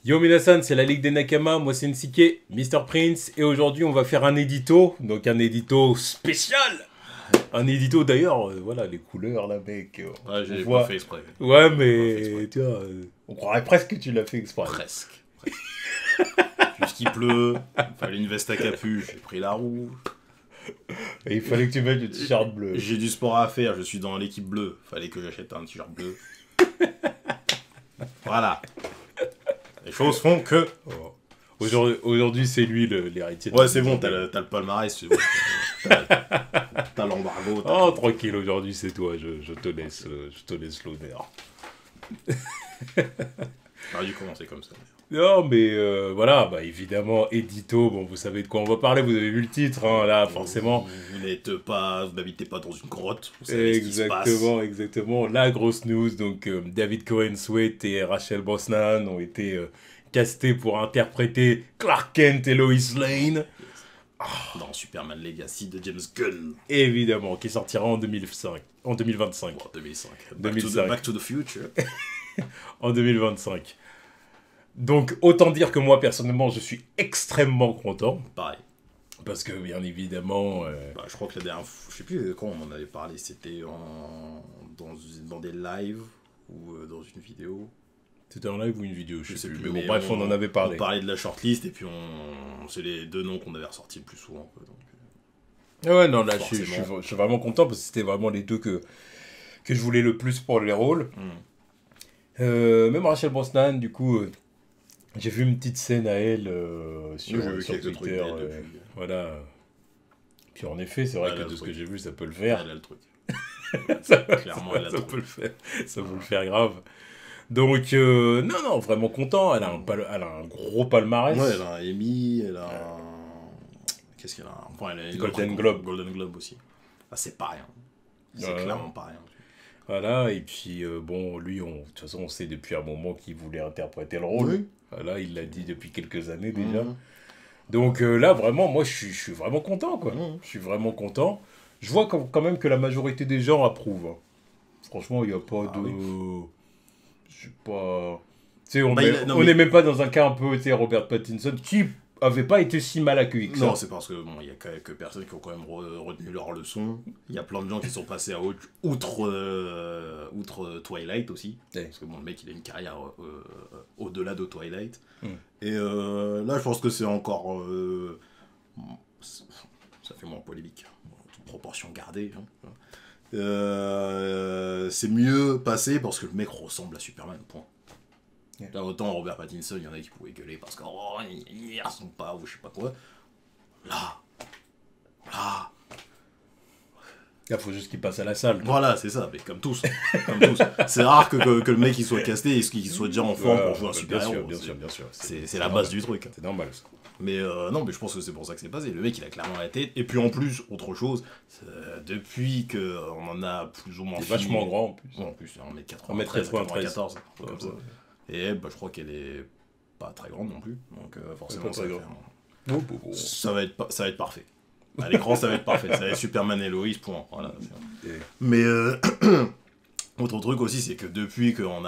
Yo Minasan, c'est la Ligue des Nakama, moi c'est Nsike, Mr. Prince, et aujourd'hui on va faire un édito, donc un édito spécial. Un édito d'ailleurs, voilà les couleurs là mec. Ouais, j'ai voit... pas fait exprès. Ouais mais tu vois, on croirait presque que tu l'as fait exprès. Presque. Puisqu'il pleut, il fallait une veste à capuche, j'ai pris la rouge. Et il fallait que tu mettes le t-shirt bleu. J'ai du sport à faire, je suis dans l'équipe bleue, fallait que j'achète un t-shirt bleu. Voilà. Les choses font que... Oh. Aujourd'hui c'est lui l'héritier. Ouais c'est bon, t'as le palmarès, c'est bon. T'as l'embargo. Oh tranquille, aujourd'hui c'est toi, je te laisse l'honneur. J'aurais dû commencer comme ça. Non mais voilà, bah évidemment, édito, bon vous savez de quoi on va parler, vous avez vu le titre, hein, là forcément. Vous n'habitez pas dans une grotte, vous savez ce qui se passe. Exactement, la grosse news, donc David Cohen-Sweat et Rachel Brosnan ont été castés pour interpréter Clark Kent et Lois Lane. Dans Superman Legacy de James Gunn. Évidemment, qui sortira en 2025. Oh, 2005. Back to the Future. En 2025. Donc, autant dire que moi, personnellement, je suis extrêmement content. Pareil. Parce que, bien évidemment... je crois que la dernière fois, je sais plus quand on en avait parlé, c'était dans des lives ou dans une vidéo. C'était un live ou une vidéo, je sais plus. Mais bon, bref, on en avait parlé. On parlait de la shortlist et puis c'est les deux noms qu'on avait ressortis le plus souvent. Quoi, donc, ouais, non, là, je suis vraiment content parce que c'était vraiment les deux que je voulais le plus pour les rôles. Même Rachel Brosnan, du coup... j'ai vu une petite scène à elle sur Twitter. Voilà. Puis en effet, c'est vrai que de ce que j'ai vu, ça peut le faire. Elle a le truc. Clairement, elle a ça peut le faire. Ça peut le faire grave. Donc, non, vraiment content. Elle a un gros palmarès. Ouais, elle a un Emmy, elle a un... Qu'est-ce qu'elle a? Enfin, elle a Golden Globe. Golden Globe aussi. Ah, c'est pas rien. C'est clairement pas rien. Voilà, et puis, bon, lui, de toute façon, on sait depuis un moment qu'il voulait interpréter le rôle. Oui. Voilà, il l'a dit depuis quelques années déjà. Donc là, vraiment, moi, je suis vraiment content, quoi. Je suis vraiment content. Je vois quand même que la majorité des gens approuvent. Hein. Franchement, il n'y a pas de... Oui. Je sais pas... Tu sais, on n'est même pas dans un cas un peu, tu sais, Robert Pattinson, qui avait pas été si mal accueilli que ça. Non, c'est parce que, bon, il y a quelques personnes qui ont quand même retenu leur leçon. Il y a plein de gens qui sont passés à outre Twilight aussi. Parce que, bon, le mec, il a une carrière au-delà de Twilight. Et là, je pense que c'est encore... ça fait moins polémique. Toute proportion gardée. Hein. C'est mieux passé parce que le mec ressemble à Superman, point. Là, autant Robert Pattinson, il y en a qui pouvaient gueuler parce qu'ils ne sont pas ou je sais pas quoi. Là, il faut juste qu'il passe à la salle. Voilà, c'est ça, mais comme tous. C'est rare que le mec il soit casté et qu'il soit déjà en forme pour jouer un super-héros. Bien sûr. C'est la base du truc. C'est normal ça. Mais non, mais je pense que c'est pour ça que c'est passé. Le mec il a clairement la tête. Et puis en plus, autre chose, depuis qu'on en a plus ou moins. Il est vachement grand en plus. En plus, 1m94. Comme ça. Et je crois qu'elle est pas très grande non plus, donc forcément ça va être parfait. À l'écran ça va être parfait, ça va être Superman et Lois, point. Voilà. Mais autre truc aussi, c'est que depuis qu'on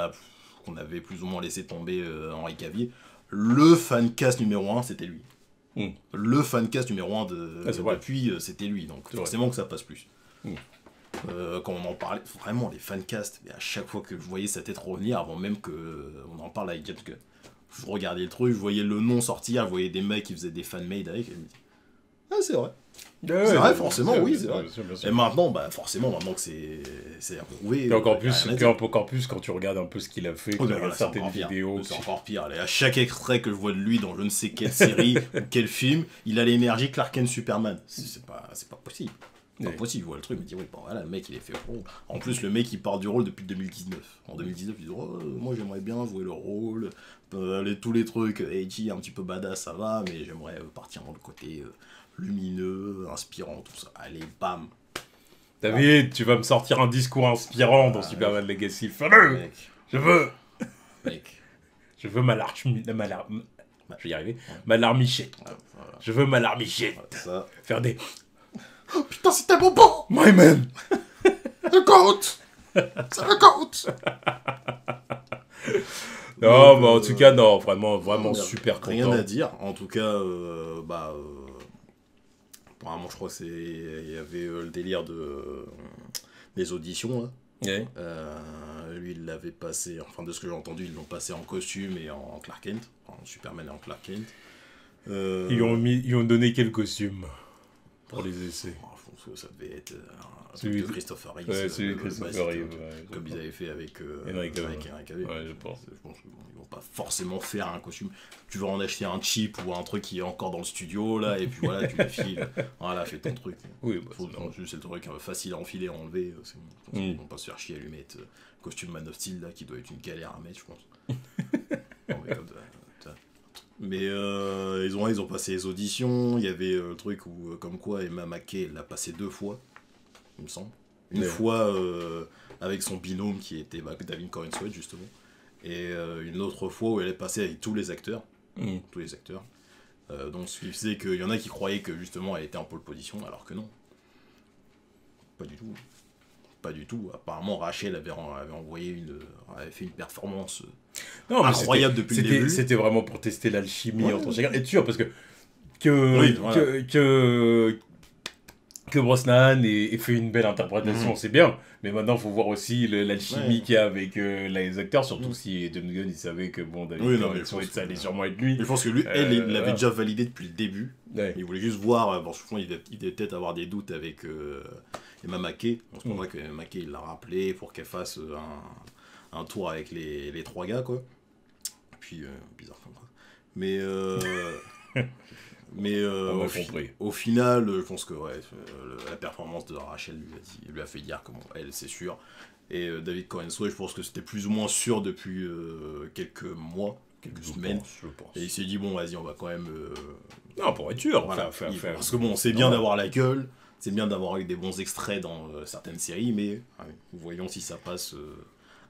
avait plus ou moins laissé tomber Henry Cavill, le fancast numéro 1 c'était lui. Le fancast numéro 1 depuis c'était lui, donc forcément que ça passe plus. Quand on en parlait, vraiment les fancasts, à chaque fois que je voyais sa tête revenir, avant même qu'on en parle avec James Gunn, je regardais le truc, je voyais le nom sortir, je voyais des mecs qui faisaient des fan-made avec, et je me dis, ah c'est vrai. C'est vrai, forcément, oui, c'est vrai. Bien sûr. Et maintenant, forcément, maintenant que c'est approuvé. Et encore plus quand tu regardes un peu ce qu'il a fait, certaines vidéos. C'est encore pire. À chaque extrait que je vois de lui dans je ne sais quelle série ou quel film, il a l'énergie Clark Kent Superman. C'est pas possible. C'est pas possible, je vois le truc, il me dit, oui, bon, voilà, le mec, il est fait pour. En plus, le mec, il part du rôle depuis 2019. En 2019, il dit, oh, moi, j'aimerais bien jouer le rôle, tous les trucs, edgy, un petit peu badass, ça va, mais j'aimerais partir dans le côté lumineux, inspirant, tout ça. Allez, bam. David, tu vas me sortir un discours inspirant dans Superman Legacy. Fais-le. Je veux. Mec. Je veux ma je vais y arriver. Ma larmichette. Voilà. Je veux ma larmichette. Ça. Faire des... Oh putain, c'est tellement beau! My man! Le GOAT! C'est le GOAT! Non, mais en tout cas, non, vraiment super content. Rien à dire. En tout cas, apparemment, je crois il y avait le délire des auditions, là. Ouais. Lui, il l'avait passé, enfin, de ce que j'ai entendu, ils l'ont passé en costume et en Clark Kent. En Superman et en Clark Kent. Ils ont donné quel costume pour les essais. Je pense que ça devait être celui de Christopher Reeve. Ouais, celui de Christopher Reeve. Comme ils avaient fait avec Henry Cavill. Ouais, je pense qu'ils vont pas forcément faire un costume. Tu vas en acheter un cheap ou un truc qui est encore dans le studio, là, et puis voilà, tu les files. Voilà, fais ton truc. Oui, c'est le truc facile à enfiler, à enlever. Ils vont pas se faire chier à lui mettre costume Man of Steel, là, qui doit être une galère à mettre, je pense. Non, mais comme ça. Mais ils ont passé les auditions. Il y avait le truc où, comme quoi, Emma Mackey l'a passé 2 fois, il me semble. Une fois avec son binôme qui était David Corenswet, justement. Et une autre fois où elle est passée avec tous les acteurs. Tous les acteurs. Donc ce qui faisait qu'il y en a qui croyaient que justement elle était en pole position, alors que non. Pas du tout. Pas du tout. Apparemment, Rachel avait fait une performance incroyable depuis le début. C'était vraiment pour tester l'alchimie entre chacun. Et tu vois, parce que Brosnan ait fait une belle interprétation, c'est bien. Mais maintenant, il faut voir aussi l'alchimie qu'il y a avec les acteurs, surtout si James Gunn il savait que David ça allait sûrement être lui. Je pense que lui, il l'avait déjà validé depuis le début. Il voulait juste voir. Bon, je pense qu'il devait peut-être avoir des doutes avec Emma Mackey. C'est pour ça que Emma Mackey il l'a rappelé pour qu'elle fasse un tour avec les 3 gars, quoi. Puis, bizarre comme ça. Mais au final, je pense que la performance de Rachel lui a fait dire comment elle, c'est sûr. Et David Corenswet, je pense que c'était plus ou moins sûr depuis quelques mois, quelques semaines. Je pense. Et il s'est dit, bon, vas-y, on va quand même... Non, pour être sûr. Voilà, parce que bon, c'est bien d'avoir la gueule, c'est bien d'avoir eu des bons extraits dans certaines séries, mais voyons si ça passe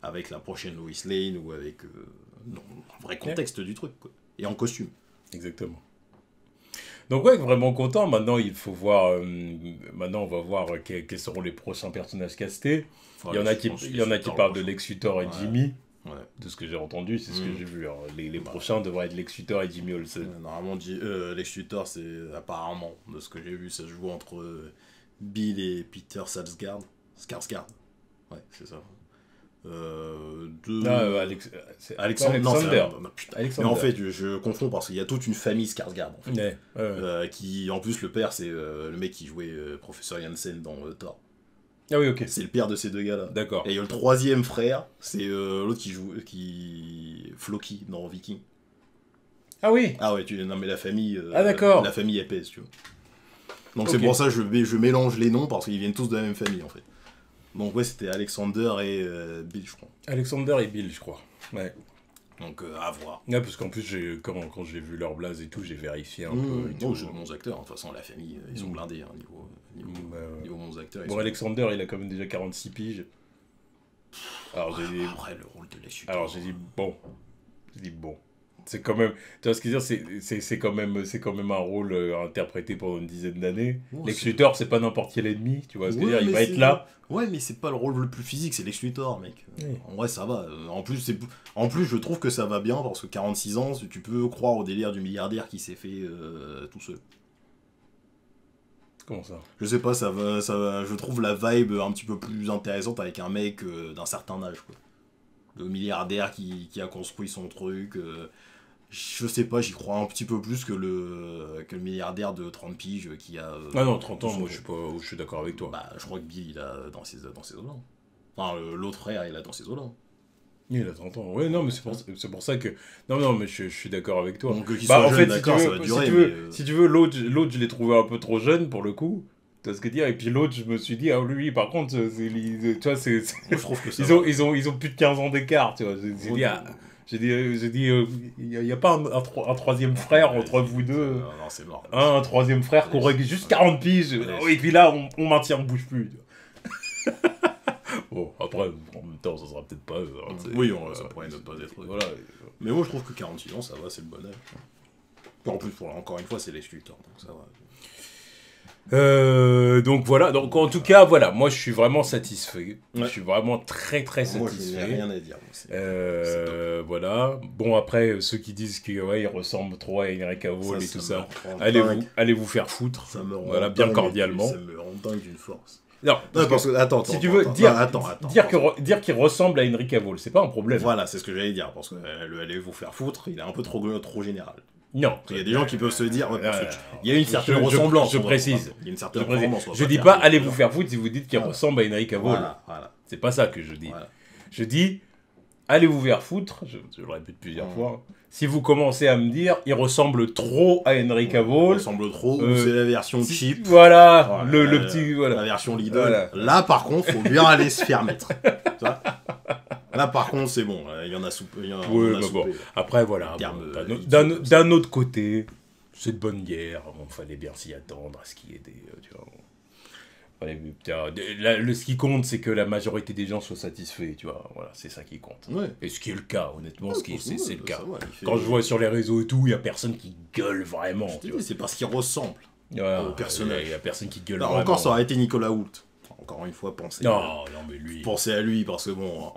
avec la prochaine Lois Lane ou avec un vrai contexte du truc, quoi. Et en costume. Exactement. Donc vraiment content. Maintenant, il faut voir. Maintenant, on va voir quels seront les prochains personnages castés. Il y en a qui parlent de Lex Luthor et Jimmy. Ouais. De ce que j'ai entendu, c'est ce que j'ai vu. Alors, les prochains devraient être Lex Luthor et Jimmy Olsen. Normalement, Lex Luthor, c'est apparemment, de ce que j'ai vu, ça se joue entre Bill et Peter Skarsgård. Ouais, c'est ça. Alexander. Mais en fait, je confonds parce qu'il y a toute une famille Skarsgård. En fait, qui, en plus, le père, c'est le mec qui jouait Professeur Janssen dans Thor. Ah oui, ok. C'est le père de ces 2 gars-là. D'accord. Et il y a le 3e frère, c'est l'autre Floki dans Viking. Ah oui. Ah ouais, non mais la famille. D'accord. La famille épaisse, tu vois. Donc c'est pour ça que je mélange les noms parce qu'ils viennent tous de la même famille, en fait. Donc ouais, c'était Alexander et Bill, je crois. Alexander et Bill, je crois. Ouais. Donc à voir. Ouais, parce qu'en plus, quand j'ai vu leur blaze et tout, j'ai vérifié un peu. Non, j'ai de bons acteurs. De toute façon, la famille, ils sont blindés niveau bons acteurs. Bon, Alexander, il a quand même déjà 46 piges. Alors j'ai dit... Après, le rôle de Lex Luthor. Alors j'ai dit bon. C'est quand même... Tu vois ce que je veux dire, c'est quand même un rôle interprété pendant une dizaine d'années. Lex Luthor, c'est pas n'importe quel ennemi, tu vois ce que je veux dire, il va être là. Ouais, mais c'est pas le rôle le plus physique, c'est Lex Luthor, mec. Oui. En vrai, ça va. En plus, je trouve que ça va bien parce que 46 ans, tu peux croire au délire du milliardaire qui s'est fait tout seul. Comment ça ? Je sais pas, ça va, je trouve la vibe un petit peu plus intéressante avec un mec d'un certain âge, quoi. Le milliardaire qui a construit son truc. Je sais pas, j'y crois un petit peu plus que le milliardaire de 30 piges qui a... ah non, 30 ans, moi je suis d'accord avec toi. Bah, je crois que Bill, il a dans ses eaux-là. Enfin, l'autre frère, il a dans ses eaux-là. Il a 30 ans. Ouais, non, mais c'est pour ça que... Non, mais je suis d'accord avec toi. Donc, en fait, ça va durer. Si tu veux, l'autre, je l'ai trouvé un peu trop jeune, pour le coup. Tu vois ce que dire. Et puis l'autre, je me suis dit, ah lui, par contre, tu vois, je trouve que ça ils ont plus de 15 ans d'écart, tu vois. J'ai dit, il n'y a pas un troisième frère entre vous deux. Non, c'est mort. Un troisième frère qui aurait juste 40 piges. Et puis là, on maintient, on bouge plus. Bon, après, en même temps, ça sera peut-être pas... oui, ça pourrait ne pas être... Voilà. Mais moi, je trouve que 46 ans, ça va, c'est le bon âge. En plus, encore une fois, c'est Lex Luthor, donc ça va. Donc voilà, donc en tout cas, voilà, moi je suis vraiment satisfait. Je suis vraiment très très satisfait. Moi je n'ai rien à dire. Voilà. Bon, après, ceux qui disent qu'il ressemble trop à Henry Cavill et tout ça, allez vous faire foutre. Ça me rend voilà, bien cordialement. Ça me rend dingue d'une force. Non, parce que, attends, si tu veux dire qu'il ressemble à Henry Cavill, c'est pas un problème. Voilà, c'est ce que j'allais dire, parce que allez vous faire foutre, il est un peu trop général. Non. Il y a des gens qui peuvent se dire, il y a une certaine ressemblance. Je précise. Il y a une certaine ressemblance. Je dis pas allez vous faire foutre si vous dites qu'il ressemble à Henry Cavill. Voilà. C'est pas ça que je dis. Voilà. Je dis allez vous faire foutre, je le répète plusieurs fois. Si vous commencez à me dire il ressemble trop à Henry Cavill. Il ressemble trop, ou c'est la version cheap. Voilà, le petit. Voilà. La version Lidl. Voilà. Là par contre, faut bien aller se faire mettre. Là, par contre, c'est bon. Il y en a soupé. Bon. Après, voilà. D'un autre côté, c'est de bonne guerre. Il fallait bien s'y attendre à ce qu'il y ait des. Ce qui compte, c'est que la majorité des gens soient satisfaits. Tu vois, voilà, c'est ça qui compte. Ouais. Et ce qui est le cas, honnêtement, c'est le cas. Quand je vois sur les réseaux et tout, il n'y a personne qui gueule vraiment. C'est parce qu'il ressemble au personnage. Il n'y a personne qui gueule vraiment. Encore, ça aurait été Nicolas Hoult. Encore une fois, pensez mais lui. Pensez à lui, parce que bon.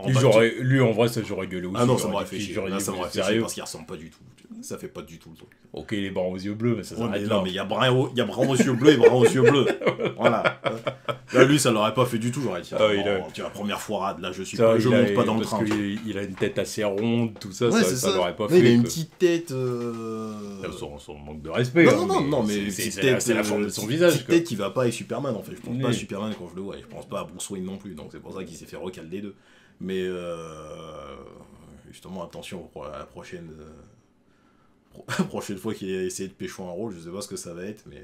Lui, en vrai, ça j'aurais gueulé aussi. Ah non, ça m'aurait fait chier. Ça m'aurait fait chier parce qu'il ressemble pas du tout. Ça fait pas du tout le truc. Ok, il est brun aux yeux bleus, mais ça s'arrête là. Non, mais il y a brun aux yeux bleus et brun aux yeux bleus. Voilà. Là, lui, ça l'aurait pas fait du tout. J'aurais dit, tu la première foirade, là, je monte pas dans le train. Parce qu'il a une tête assez ronde, tout ça, ça l'aurait pas fait. Il a une petite tête. Son manque de respect. Non, mais c'est la forme de son visage. Une petite tête qui va pas avec Superman, en fait. Je pense pas à Superman quand je le vois. Je pense pas à Bruce Wayne non plus. Donc c'est pour ça qu'il s'est fait recal des deux. Mais justement, attention pour la prochaine fois qu'il a essayé de pécho un rôle, je sais pas ce que ça va être, mais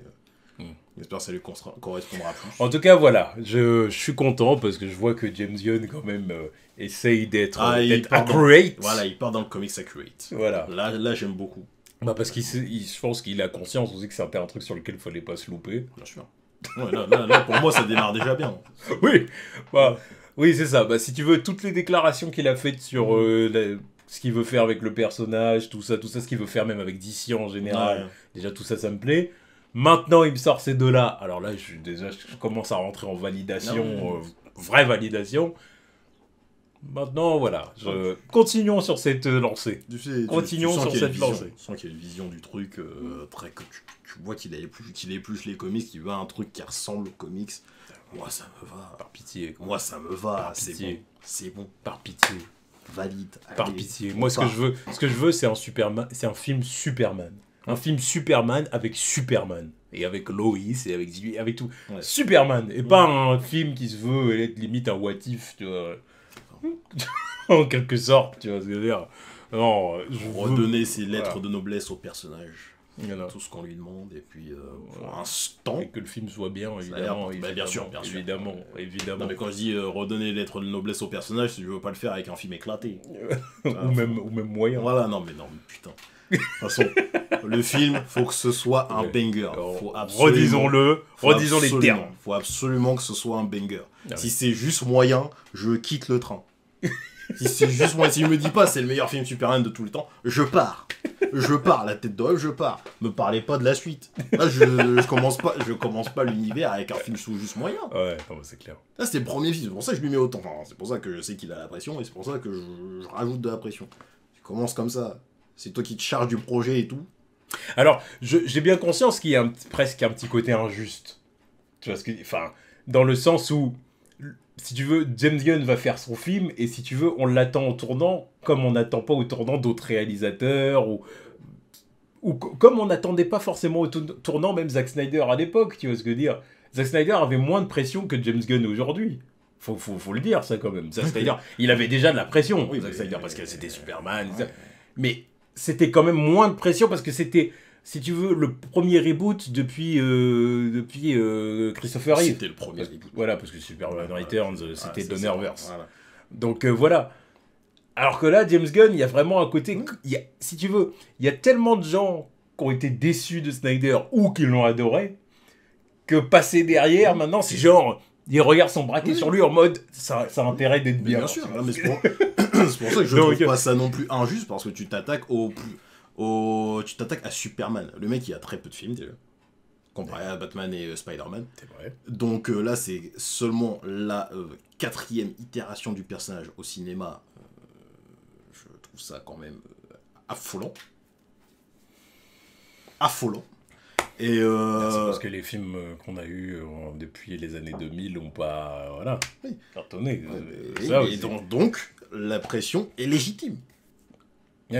j'espère que ça lui correspondra plus. En tout cas, voilà, je suis content parce que je vois que James Gunn, quand même, essaye d'être accurate. Voilà, il part dans le comics accurate. Voilà. Là j'aime beaucoup. Parce je pense qu'il a conscience aussi que c'était un truc sur lequel il fallait pas se louper. Bien sûr. Ouais, là, pour moi, ça démarre déjà bien. Oui, c'est ça. Si tu veux, toutes les déclarations qu'il a faites sur ce qu'il veut faire avec le personnage, tout ça, ce qu'il veut faire même avec DC en général, déjà tout ça me plaît. Maintenant, il me sort ces deux-là. Alors là, je commence à rentrer en validation, vraie validation. Maintenant, voilà. Continuons sur cette lancée. Continuons sur cette lancée. Je sens qu'il y a une vision du truc très... Tu vois qu'il épluche les comics, qu'il veut un truc qui ressemble aux comics. Moi, ça me va. Par pitié. Moi, ça me va. C'est bon. Par pitié. Valide. Par pitié. Moi, ce que je veux, c'est un film Superman. Un film Superman avec Superman. Et avec Lois, et avec tout. Ouais. Superman. Et pas un film qui se veut être limite un what if, tu vois. En quelque sorte, tu vois ce que je veux dire. Non, redonner ses lettres de noblesse au personnage. Tout ce qu'on lui demande, et puis pour l'instant. Et que le film soit bien, évidemment. Bien sûr. Évidemment. Non, mais quand je dis redonner les lettres de noblesse au personnage, je veux pas le faire avec un film éclaté. ou même moyen. Voilà, non, mais putain. De toute façon, le film, faut que ce soit un banger. Redisons les termes. Faut absolument que ce soit un banger. Si c'est juste moyen, je quitte le train. Si c'est juste moyen, si je me dis pas c'est le meilleur film Superman de tout le temps, je pars. La tête d'oeil, je pars. Me parlez pas de la suite. Là, je commence pas l'univers avec un film juste moyen. Ouais, c'est clair. Là, c'est le premier film, c'est pour ça que je lui mets autant. Enfin, c'est pour ça que je sais qu'il a la pression, et c'est pour ça que je rajoute de la pression. Tu commences comme ça. C'est toi qui te charges du projet et tout. Alors, j'ai bien conscience qu'il y a presque un petit côté injuste. Tu vois dans le sens où, si tu veux, James Gunn va faire son film, et si tu veux, on l'attend au tournant, comme on n'attend pas au tournant d'autres réalisateurs, ou comme on n'attendait pas forcément au tournant même Zack Snyder à l'époque, tu vois ce que je veux dire. Zack Snyder avait moins de pression que James Gunn aujourd'hui. Faut le dire, ça, quand même. Zack Snyder, il avait déjà de la pression, Zack Snyder, parce que c'était Superman, mais c'était quand même moins de pression, parce que c'était, si tu veux, le premier reboot depuis Christopher Reeve. C'était le premier reboot. Voilà, parce que Superman Returns, c'était Donnerverse. Voilà. Donc voilà. Alors que là, James Gunn, il y a vraiment un côté... Si tu veux, il y a tellement de gens qui ont été déçus de Snyder ou qui l'ont adoré, que passer derrière, maintenant, c'est genre... Les regards sont braqués sur lui en mode ça a intérêt d'être bien. Bien sûr, mais c'est pour ça que je trouve pas ça non plus injuste, parce que tu t'attaques tu t'attaques à Superman. Le mec, il a très peu de films déjà. comparé à Batman et Spider-Man. C'est vrai. Donc là, c'est seulement la 4e itération du personnage au cinéma. Je trouve ça quand même affolant. Affolant. Et c'est parce que les films qu'on a eus depuis les années 2000 n'ont pas cartonné. Donc, la pression est légitime. Oui.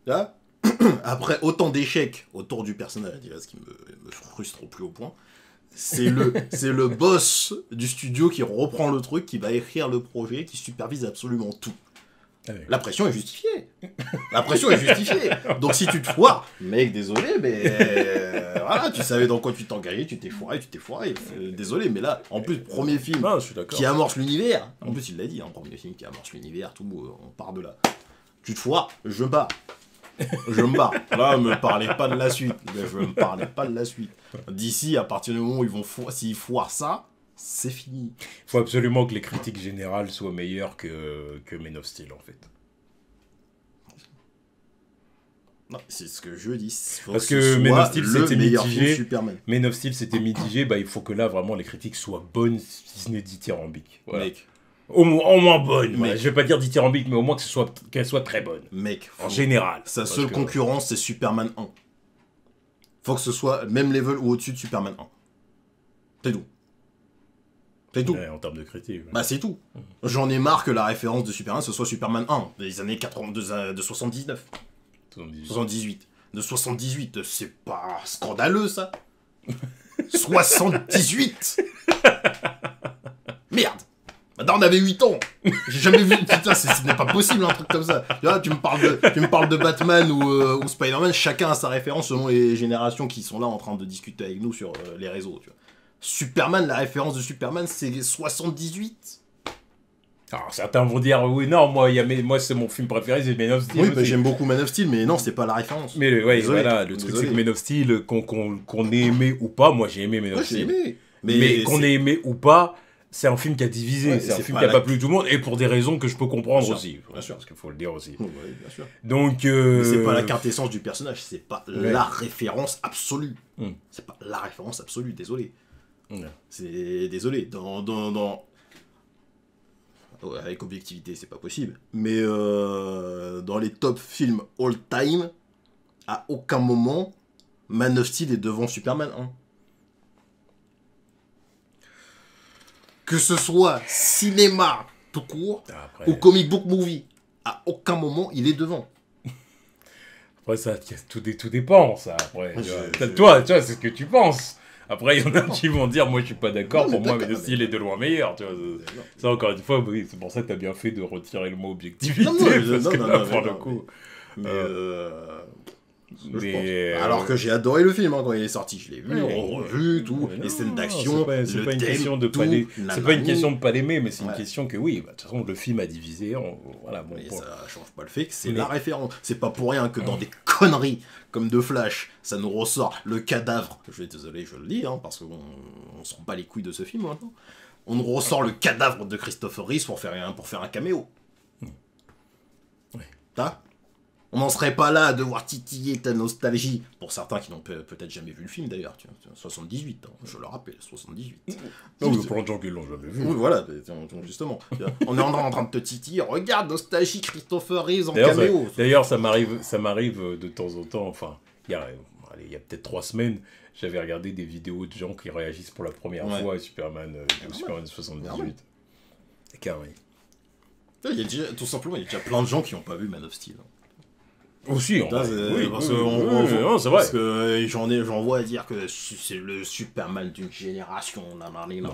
Là, après autant d'échecs autour du personnage, ce qui me frustre au plus haut point, c'est le boss du studio qui reprend le truc, qui va écrire le projet, qui supervise absolument tout. Ah oui. La pression est justifiée. La pression est justifiée. Donc si tu te foires, mec, désolé, mais voilà, tu savais dans quoi tu t'engageais, tu t'es foiré. Désolé, mais là, en plus, premier film qui amorce l'univers, en plus il l'a dit, premier film qui amorce l'univers, tout, on part de là. Tu te foires, je me barre. Là, me parlez pas de la suite. Je me parlais pas de la suite. D'ici, à partir du moment où s'ils foirent ça, c'est fini. Il faut absolument que les critiques générales soient meilleures que Man of Steel, en fait. Non, c'est ce que je dis. Parce que Man of Steel, c'était mitigé. Man of Steel, c'était mitigé. Il faut que là, vraiment, les critiques soient bonnes, si ce n'est dithyrambique. Voilà. Mec. Au moins bonne. Ouais. Je vais pas dire dithyrambique, mais au moins qu'elle soit très bonne. Mec. En général. Sa seule concurrence, c'est Superman 1. Faut que ce soit même level ou au-dessus de Superman 1. C'est tout. C'est tout. Ouais, en termes de critique. Ouais. Bah c'est tout. J'en ai marre que la référence de Superman, ce soit Superman 1, des années 80, de 79. 78. De 78, c'est pas scandaleux ça. 78. Merde. Maintenant on avait 8 ans. J'ai jamais vu. Putain, ce n'est pas possible un truc comme ça. Tu me parles de Batman ou Spider-Man, chacun a sa référence selon les générations qui sont là en train de discuter avec nous sur les réseaux. Tu vois. Superman, la référence de Superman, c'est 78. Alors certains vont dire oui, non, moi c'est mon film préféré, c'est Man of Steel. Oui, bah, j'aime beaucoup Man of Steel, mais non, c'est pas la référence. Mais ouais, voilà, le truc c'est que Man of Steel, qu'on ait aimé ou pas, moi j'ai aimé Man of Steel. Aimé. Mais qu'on ait aimé ou pas, c'est un film qui a divisé, ouais, c'est un film qui a pas plu tout le monde, et pour des raisons que je peux comprendre aussi. Bien sûr. Parce qu'il faut le dire aussi. Oui, bien sûr. Donc, mais c'est pas la quintessence du personnage, c'est pas la référence absolue. C'est pas la référence absolue, désolé. C'est désolé. Avec objectivité, c'est pas possible. Mais dans les top films all time, à aucun moment, Man of Steel est devant Superman 1. Que ce soit cinéma tout court ou comic book movie, à aucun moment il est devant. Après ça, tout dépend ça. Après, toi, c'est ce que tu penses. Après, il y en a qui vont dire, moi je suis pas d'accord, pour moi Man of Steel est de loin meilleur. Tu vois, ça encore une fois, oui, c'est pour ça que t'as bien fait de retirer le mot objectivité. Pour le coup. Alors que j'ai adoré le film quand il est sorti, je l'ai vu, revu, tout, les scènes d'action, c'est pas une question de pas l'aimer. C'est pas une question de pas l'aimer, mais c'est une question que oui, de toute façon le film a divisé. Voilà, bon. Et ça change pas le fait que c'est la référence. C'est pas pour rien que dans des conneries comme de Flash, ça nous ressort le cadavre. Désolé, je le dis, parce qu'on se rend pas les couilles de ce film maintenant. On nous ressort le cadavre de Christopher Reeve pour faire un caméo. On n'en serait pas là à devoir titiller ta nostalgie. Pour certains qui n'ont peut-être jamais vu le film d'ailleurs. 78, je le rappelle, 78. Non, mais pour les gens qui l'ont jamais vu. Oui, voilà, justement. On est en train de te titiller. Regarde, nostalgie, Christopher Reeve en caméo. D'ailleurs, ça m'arrive de temps en temps. Enfin, il y a peut-être 3 semaines, j'avais regardé des vidéos de gens qui réagissent pour la première fois à Superman 78. C'est carré. Tout simplement, il y a déjà plein de gens qui n'ont pas vu Man of Steel. Aussi, c'est vrai. Parce que j'en vois dire que c'est le Superman d'une génération. Non,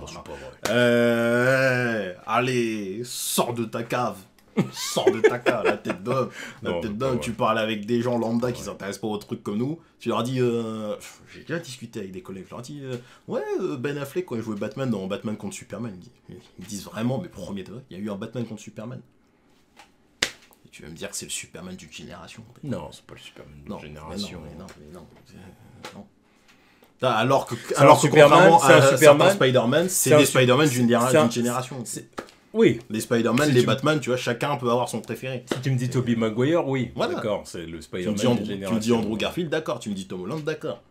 c'est pas vrai. Allez, sors de ta cave. La tête d'homme. Tu parles avec des gens lambda qui s'intéressent pas aux trucs comme nous. Tu leur dis, j'ai déjà discuté avec des collègues, je leur dis, Ben Affleck quand il jouait Batman dans Batman contre Superman, ils me disent vraiment, mais premier degré, il y a eu un Batman contre Superman. Tu vas me dire que c'est le Superman d'une génération. Non, c'est pas le Superman d'une génération. Mais non. Alors que contrairement à certains Spider-Man, c'est des Spider-Man d'une génération. Oui. Les Spider-Man, les Batman, tu vois, chacun peut avoir son préféré. Si tu me dis Tobey Maguire, oui. Voilà. D'accord, c'est le Spider-Man d'une génération. Tu me dis Andrew Garfield, d'accord. Tu me dis Tom Holland, d'accord.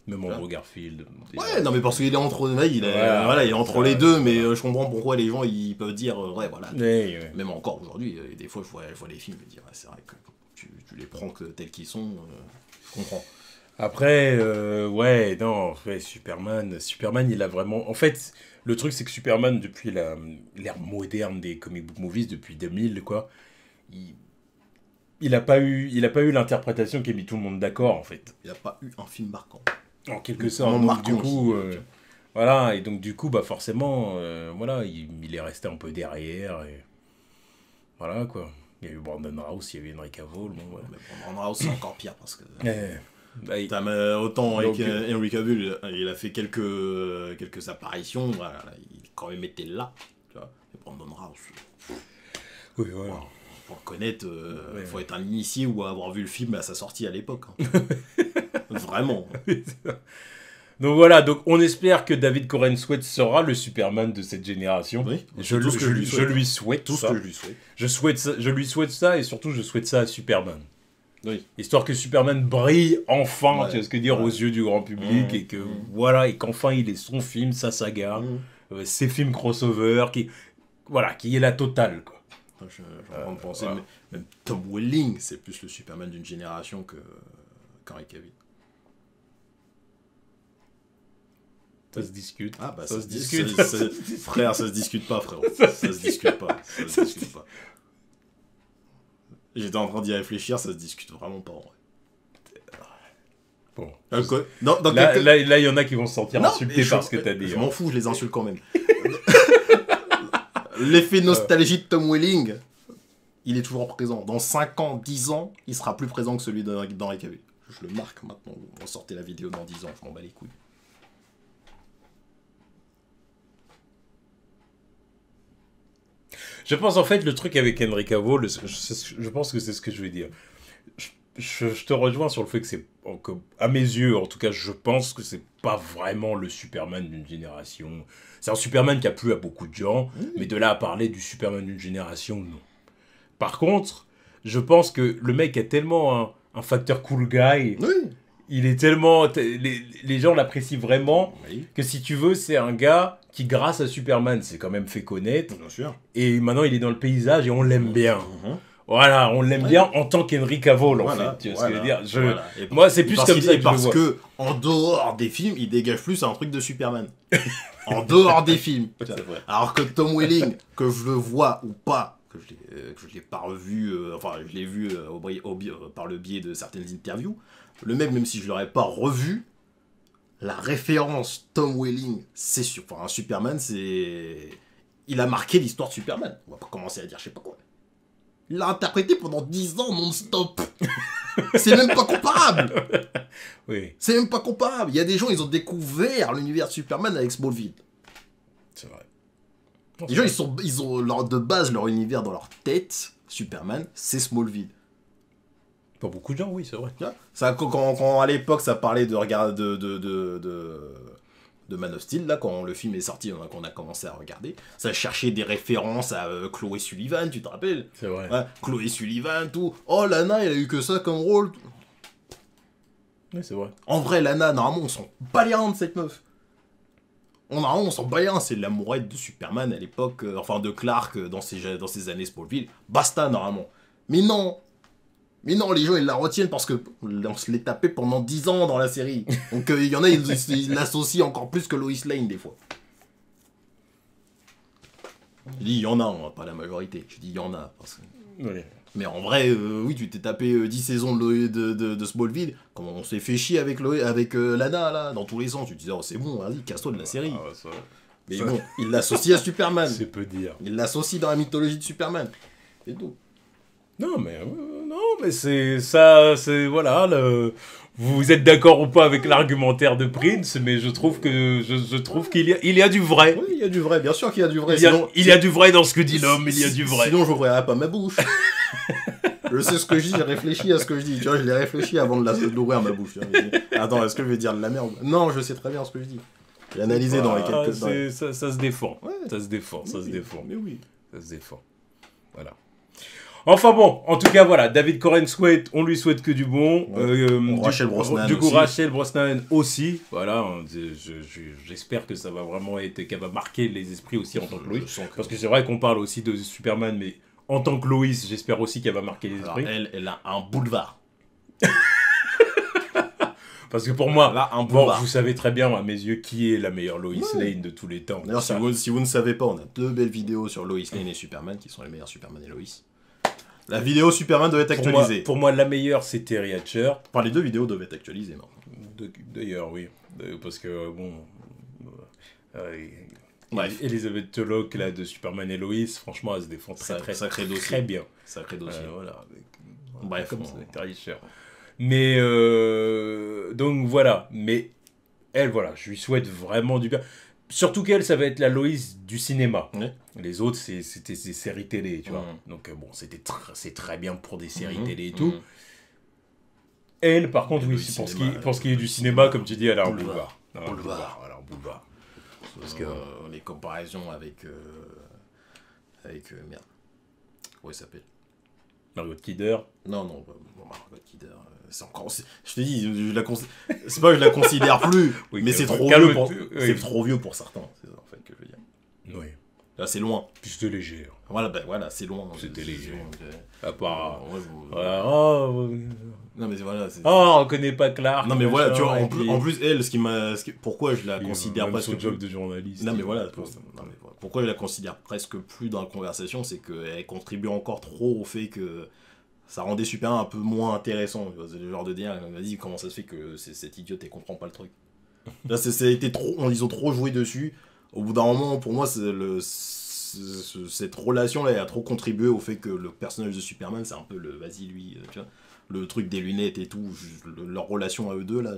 Même Andrew Garfield. Ouais, non, mais parce qu'il est entre, il est entre les deux, mais je comprends pourquoi les gens ils peuvent dire, ouais, voilà. Même encore aujourd'hui, des fois, je vois les films et dire, c'est vrai que tu les prends tels qu'ils sont, je comprends. Après, Superman, il a vraiment. En fait, le truc, c'est que Superman, depuis l'ère moderne des comic book movies, depuis 2000, quoi, il a pas eu l'interprétation qui a mis tout le monde d'accord, en fait. Il a pas eu un film marquant. En quelque sorte. Donc, du coup, voilà, et donc du coup, bah forcément, voilà, il est resté un peu derrière, et voilà, quoi. Il y a eu Brandon Routh, il y a eu Henry Cavill, bon, voilà. Mais Brandon Routh, c'est encore pire, parce que... autant avec Henry Cavill, il a fait quelques apparitions, voilà, il a quand même été là, tu vois. Et Brandon Routh... Oui, voilà. Wow. Pour le connaître, il faut être un initié ou avoir vu le film à sa sortie à l'époque. Hein. Vraiment. Donc voilà, donc on espère que David Corenswet sera le Superman de cette génération. Oui, je lui souhaite tout ça. Ce que je lui souhaite. Je lui souhaite ça, et surtout je souhaite ça à Superman. Oui. Histoire que Superman brille enfin, tu vois ce que dire, aux yeux du grand public, et que voilà, et qu'enfin il ait son film, sa saga, ses films crossover, qui est la totale, quoi. Je suis en train de penser, même Tom Welling, c'est plus le Superman d'une génération qu'Henry Cavill. Ça se discute. Ah bah ça se discute. Frère, ça se discute pas, frérot. Ça se discute pas. J'étais en train d'y réfléchir, ça se discute vraiment pas, en vrai. Bon. Là, il y en a qui vont se sentir insultés par ce que t'as dit. Je m'en fous, je les insulte quand même. L'effet nostalgie de Tom Welling, il est toujours présent. Dans 5 ans, 10 ans, il sera plus présent que celui d'Henry Cavill. Je le marque maintenant. Vous ressortez la vidéo dans 10 ans, je m'en bats les couilles. Je pense en fait le truc avec Henry Cavill, je pense que c'est ce que je vais dire. Je te rejoins sur le fait que à mes yeux, en tout cas, je pense que c'est pas vraiment le Superman d'une génération. C'est un Superman qui a plu à beaucoup de gens, mais de là à parler du Superman d'une génération, non. Par contre, je pense que le mec a tellement un facteur cool guy. Oui. Il est tellement... Les gens l'apprécient vraiment, que si tu veux, c'est un gars qui, grâce à Superman, s'est quand même fait connaître. Bien sûr. Et maintenant, il est dans le paysage et on l'aime bien. Voilà, on l'aime bien en tant qu'Henry Cavill, en fait. Tu vois ce que je veux dire moi, c'est plus comme ça que parce que, en dehors des films, il dégage plus un truc de Superman. En dehors des films. Alors que Tom Welling, que je le vois ou pas, que je l'ai pas revu, je l'ai vu par le biais de certaines interviews, le mec, même si je l'aurais pas revu, la référence Tom Welling, c'est un Superman, c'est... Il a marqué l'histoire de Superman. On va pas commencer à dire je sais pas quoi. Il l'a interprété pendant 10 ans non-stop. C'est même pas comparable. Oui. C'est même pas comparable. Il y a des gens, ils ont découvert l'univers de Superman avec Smallville. C'est vrai. Les gens, ils ont de base leur univers dans leur tête. Superman, c'est Smallville. Pour beaucoup de gens, oui, c'est vrai. Ça, quand à l'époque, ça parlait de Man of Steel, là, quand le film est sorti, qu'on a commencé à regarder, ça cherchait des références à Chloé Sullivan, tu te rappelles? C'est vrai. Chloé Sullivan, tout. Oh, Lana, elle a eu que ça comme rôle. Oui, c'est vrai. En vrai, Lana, normalement, on s'en bat les reins de cette meuf. Normalement, on s'en bat les reins. C'est l'amourette de Superman à l'époque, de Clark dans ces années Smallville. Basta, normalement. Mais non, les gens, ils la retiennent parce que on se l'est tapé pendant 10 ans dans la série. Donc, il y en a, ils l'associent encore plus que Lois Lane, des fois. Je dis, il y en a, pas la majorité. Je dis, il y en a. Oui. Mais en vrai, oui, tu t'es tapé 10 saisons de Smallville. Comment on s'est fait chier avec Lana, là, dans tous les sens. Tu te disais, oh, c'est bon, vas-y, casse-toi de la série. Mais bon, il l'associe à Superman. C'est peu dire. Il l'associe dans la mythologie de Superman. C'est tout. Non, mais c'est ça, c'est voilà. Vous êtes d'accord ou pas avec l'argumentaire de Prince, mais je trouve qu'il y a du vrai. Oui, il y a du vrai, bien sûr qu'il y a du vrai. Il y a du vrai dans ce que dit l'homme, il y a du vrai. Sinon, j'ouvrirai pas ma bouche. Je sais ce que je dis, j'ai réfléchi à ce que je dis. Tu vois, je l'ai réfléchi avant d'ouvrir ma bouche. Attends, est-ce que je vais dire de la merde? Non, je sais très bien ce que je dis. J'ai analysé dans les quelques... Ça se défend. Ouais. Ça se défend. Mais oui. Ça se défend. Voilà. Enfin bon, en tout cas, voilà, David Corenswet, on lui souhaite que du bon. Rachel Brosnahan du coup, aussi. Rachel Brosnahan aussi. Voilà, j'espère que ça va vraiment être, qu'elle va marquer les esprits aussi en tant que Lois. Parce que c'est vrai qu'on parle aussi de Superman, mais en tant que Lois, j'espère aussi qu'elle va marquer les esprits. Elle a un boulevard. Parce que pour moi, là, vous savez très bien, à mes yeux, qui est la meilleure Lois Lane de tous les temps. D'ailleurs, si vous ne savez pas, on a 2 belles vidéos sur Lois Lane et Superman, qui sont les meilleurs Superman et Lois. La vidéo Superman doit être actualisée. Pour moi, la meilleure, c'est Terry Hatcher. Enfin, les 2 vidéos doivent être actualisées maintenant. D'ailleurs, oui. Parce que, bon... Elizabeth Tulloch, là, de Superman et Lois, franchement, elle se défend très bien. Sacré dossier. Voilà. Bref, comme ça, Terry Hatcher. Mais donc voilà, mais elle, voilà, je lui souhaite vraiment du bien. Surtout qu'elle, ça va être la Lois du cinéma. Ouais. Les autres, c'était des séries télé, tu vois. Donc bon, c'est très bien pour des séries télé et tout. Elle, par contre, oui, pour ce qui est du cinéma, comme tu dis, elle a un boulevard. Elle a un boulevard. Parce que les comparaisons avec merde. Comment il s'appelle? Margot Kidder. Non, Margot Kidder. C'est encore. Je te dis, c'est pas que je la considère plus, oui, mais c'est trop vieux pour. C'est trop vieux pour certains. C'est ça en fait que je veux dire. Oui. Là, c'est loin. Puis c'était léger. Voilà, c'est loin. C'était léger. À part. Voilà. Non mais voilà. On reconnaît pas Clark. Non mais voilà, tu vois. En plus, elle, pourquoi je la considère presque son job de journaliste. Non mais voilà. Pourquoi je la considère presque plus dans la conversation, c'est qu'elle contribue encore trop au fait que ça rendait Superman un peu moins intéressant. C'est le genre de dire, vas-y, comment ça se fait que cette idiote, elle comprend pas le truc. Là, ça a été trop, ils ont trop joué dessus. Au bout d'un moment, pour moi, cette relation-là, elle a trop contribué au fait que le personnage de Superman, c'est un peu le, vas-y, lui, tu vois, le truc des lunettes et tout, leur relation à eux deux, là,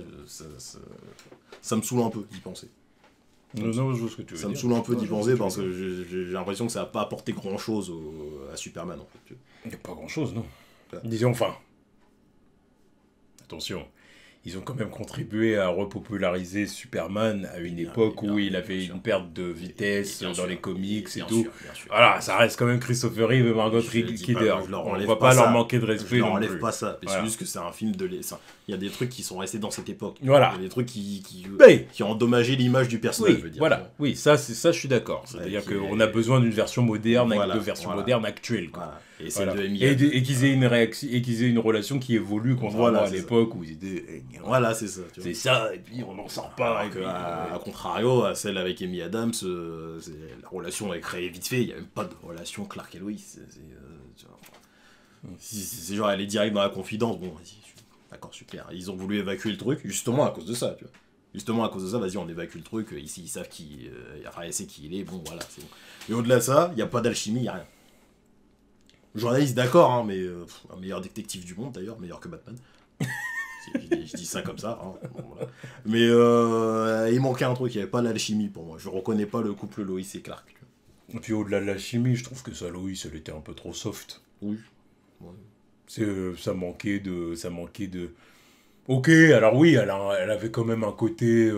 ça me saoule un peu d'y penser. Non, je vois ce que tu veux dire. Ça me saoule un peu d'y penser parce que j'ai l'impression que ça n'a pas apporté grand-chose à Superman, en fait. Il n'y a pas grand-chose, non. Disons, enfin, attention, ils ont quand même contribué à repopulariser Superman à une époque où il avait une perte de vitesse dans les comics et tout. Voilà, ça reste quand même Christopher Reeve et Margot Kidder. On ne va pas leur manquer de respect. Je leur enlève pas ça. C'est juste que c'est un film de... Il y a des trucs qui sont restés dans cette époque. Voilà. Il y a des trucs qui ont endommagé l'image du personnage, je veux dire. Voilà, oui, ça je suis d'accord. C'est-à-dire qu'on a besoin d'une version moderne avec de versions modernes actuelles. Voilà. Et qu'ils aient une relation qui évolue contrairement à l'époque où ils étaient... Voilà, c'est ça. C'est ça, et puis on n'en sort pas. À contrario, à celle avec Amy Adams, la relation est créée vite fait, il n'y a même pas de relation Clark et Lois. C'est genre, elle est direct dans la confidence, bon, vas-y, d'accord, super. Ils ont voulu évacuer le truc, justement à cause de ça, tu vois. Justement à cause de ça, vas-y, on évacue le truc, ici ils savent elle sait qui il est, bon, voilà, c'est bon. Et au-delà de ça, il n'y a pas d'alchimie, il n'y a rien. Journaliste, d'accord, hein, mais un meilleur détective du monde d'ailleurs, meilleur que Batman. je dis ça comme ça. Hein, bon, voilà. Mais il manquait un truc, il n'y avait pas l'alchimie pour moi. Je reconnais pas le couple Lois et Clark. Et puis au-delà de l'alchimie, je trouve que sa Lois, elle était un peu trop soft. Oui. Ouais. Ça manquait de. Ok, alors oui, elle avait quand même un côté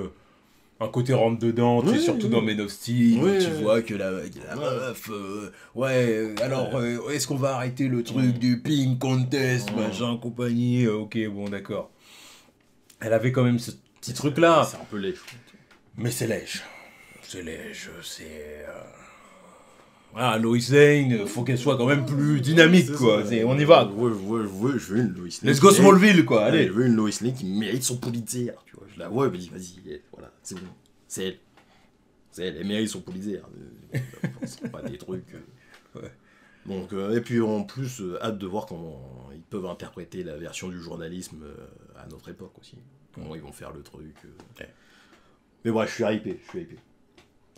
rentre dedans, tu sais, surtout dans Men of Steel, tu vois que la meuf, alors est-ce qu'on va arrêter le truc du Pink Contest, machin, compagnie, ok, bon, d'accord. Elle avait quand même ce petit truc-là. C'est un peu lèche. Mais c'est lèche. Voilà, Lois Lane, faut qu'elle soit quand même plus dynamique, quoi. On y va. Je veux une Lois Lane. Let's go Smallville, quoi, allez. Je veux une Lois Lane qui mérite son Pulitzer, tu vois. Je la vois, vas-y, voilà, c'est bon. C'est elle mérite son Pulitzer. C'est pas des trucs... Ouais. Donc, et puis en plus, hâte de voir comment ils peuvent interpréter la version du journalisme à notre époque aussi. Comment ils vont faire le truc. Mais bref, je suis hypé.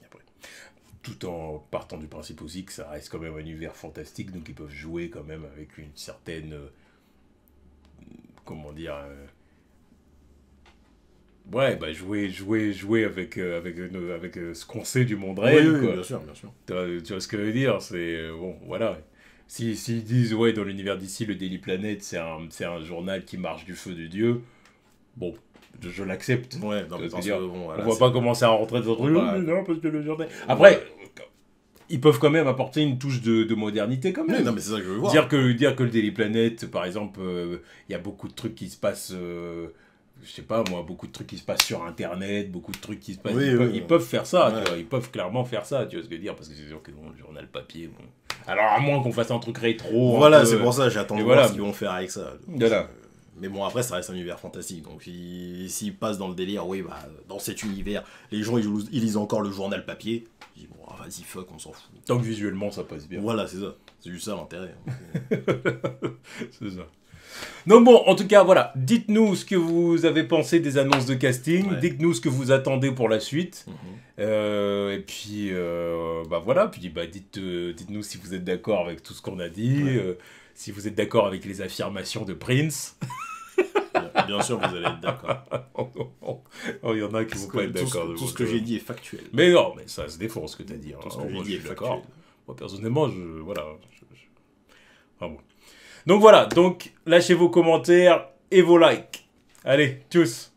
Après, tout en partant du principe aussi que ça reste quand même un univers fantastique, donc ils peuvent jouer quand même avec une certaine... comment dire... Ouais, bah jouer avec ce qu'on sait du monde réel, quoi. Bien sûr. Tu vois ce que je veux dire, c'est... bon, voilà. S'ils disent, ouais, dans l'univers d'ici, le Daily Planet, c'est un journal qui marche du feu de Dieu, bon, je l'accepte. Ouais, non, mais dire, bon, voilà, on va pas commencer à rentrer dans ce truc, voilà. non, parce que le journal... Après, ils peuvent quand même apporter une touche de modernité quand même. Oui, non, mais c'est ça que je veux voir. Dire que le Daily Planet, par exemple, il y a beaucoup de trucs qui se passent, je sais pas moi, beaucoup de trucs qui se passent sur Internet, beaucoup de trucs qui se passent. Ils peuvent faire ça, tu vois, ils peuvent clairement faire ça, tu vois ce que je veux dire, parce que c'est sûr que bon, le journal papier, bon. Alors à moins qu'on fasse un truc rétro. Voilà, c'est pour ça, j'attends de voir ce qu'ils vont faire avec ça. Voilà. Mais bon, après, ça reste un univers fantastique. Donc, s'ils passent dans le délire, oui, bah, dans cet univers, les gens, ils lisent encore le journal papier. Je dis, bon, vas-y, fuck, on s'en fout. Tant que visuellement, ça passe bien. Voilà, c'est ça. C'est juste ça l'intérêt. C'est ça. Donc bon, en tout cas, voilà. Dites-nous ce que vous avez pensé des annonces de casting. Ouais. Dites-nous ce que vous attendez pour la suite. Et puis, bah voilà. Puis, bah, dites-nous si vous êtes d'accord avec tout ce qu'on a dit. Ouais. Si vous êtes d'accord avec les affirmations de Prince. Bien sûr, vous allez être d'accord. Il y en a qui ne vont pas être d'accord. Tout ce que j'ai dit est factuel. Mais non, mais ça se défend ce que tu as dit. Tout ce que j'ai dit est factuel. Moi, personnellement, voilà. Enfin, bon. Donc voilà, lâchez vos commentaires et vos likes. Allez, tchuss.